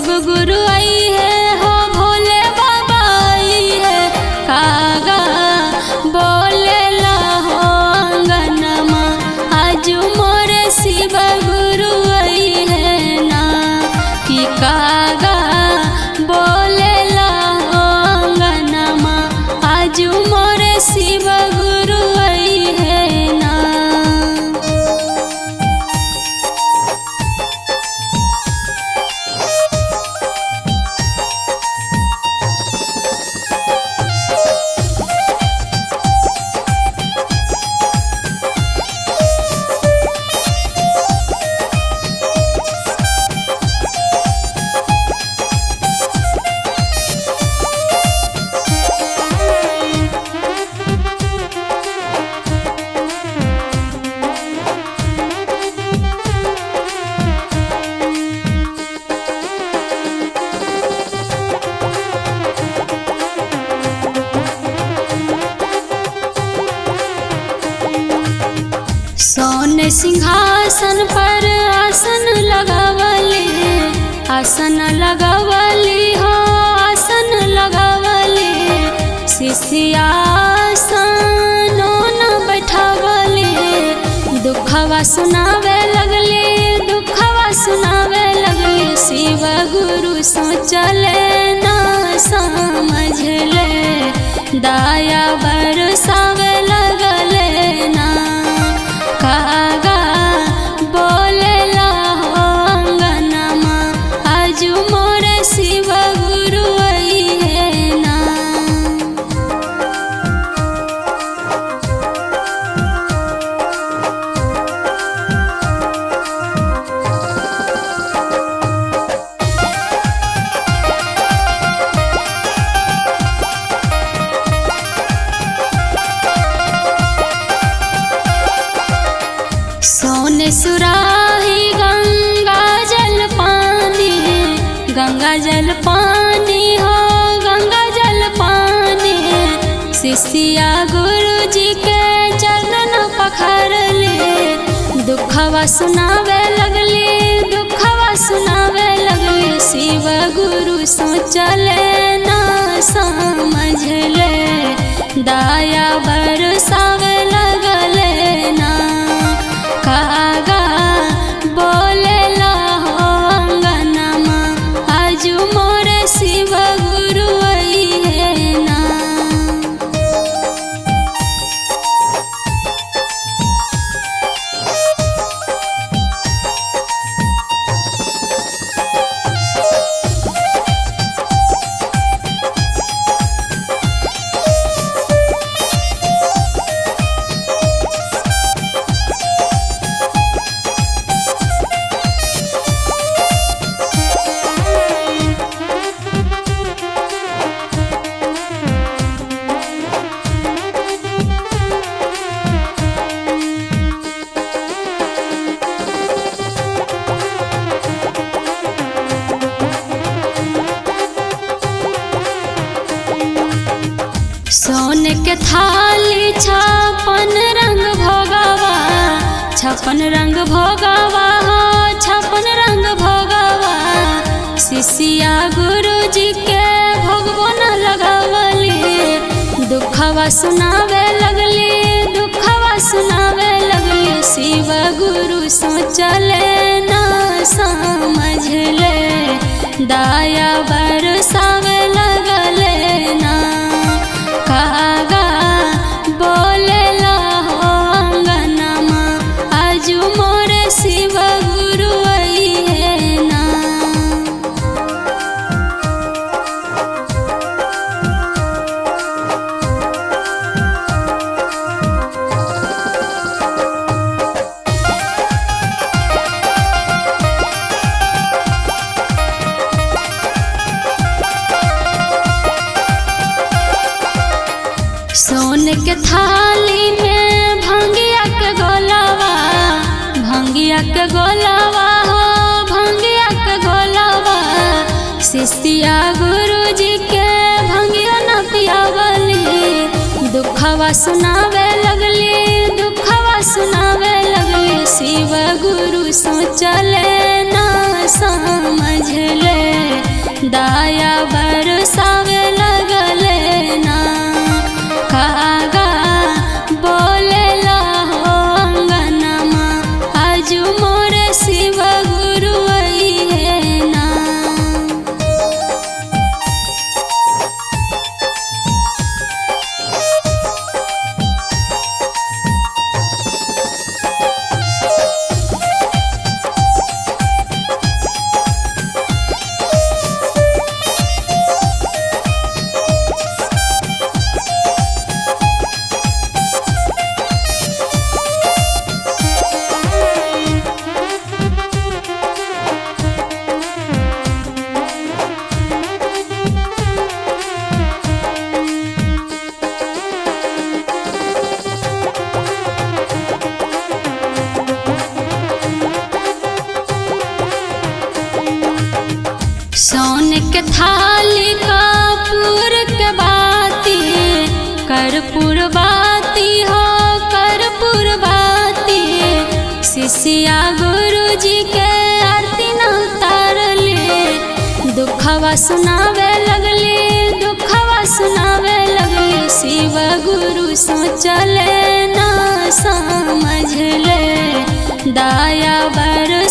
शिव गुरु आई है हो भोले बाबा आई है। कागा बोले ला हो अंगनमा आज मोरे शिव गुरु आई है ना। कि कागा बोले ला हो अंगनमा आज मोरे शिव गुरु आई है ना। सोने सिंहासन पर आसन लगावली, आसन लगावली हो आसन लगावली। शिष्यासन न बैठावली, दुखवा सुनावे लगली, दुखवा सुनावे लगली। शिव गुरु सोचले ना समझले, दया बरसावे लगले ना। कागा बोले ला हो अंगनमा आज मोरे शिव गुरु आई है ना। सोने सुराही गंगा जल पानी, गंगा जल पानी हो गंगा जल पानी। शिष्या गुरु जी के चरण पखारले, दुखवा सुनावे लगली, दुखवा सुनावे लगली। शिव गुरु सोचले ना समझले, दया बरसावे लगले ना। कागा बोले ला हो अंगनमा आज मोरे शिव गुरु आई है ना। सोने के थाली छप्पन रंग भोगावा, छप्पन रंग भोगावा हो छप्पन रंग भोगावा। शिष्या गुरु जी के भोगबो न लगावली, दुखवा सुनावे लगली, दुखवा सुनावे लगली। शिव गुरु सोचले ना समझले, दया बरसावे लगले ना। कागा बोले ला हो अंगनमा आज मोरे शिव गुरु आई है ना। सोने के थाली में भंगिया के गोलावा, भंगिया के गोलावा हो भंगिया के गोलावा। शिष्या गुरु जी के भंगिया न पियावली, दुखवा सुनावे लगली, दुखवा सुनावे लगली। शिव गुरु सोचले ना समझले, दाया बरसावे लगले ना। कागा बोले ला हो अंगनमा आज मोरे शिव गुरु है ना। सोने के थाली कपूर के बाती कर्पूर बाती हो कर्पूर बाती। शिष्या गुरु जी के आरती न उतार ले दुखवा सुनावे लगली दुखवा सुनावे लगली। शिव गुरु सोचले ना समझ ले दाया बर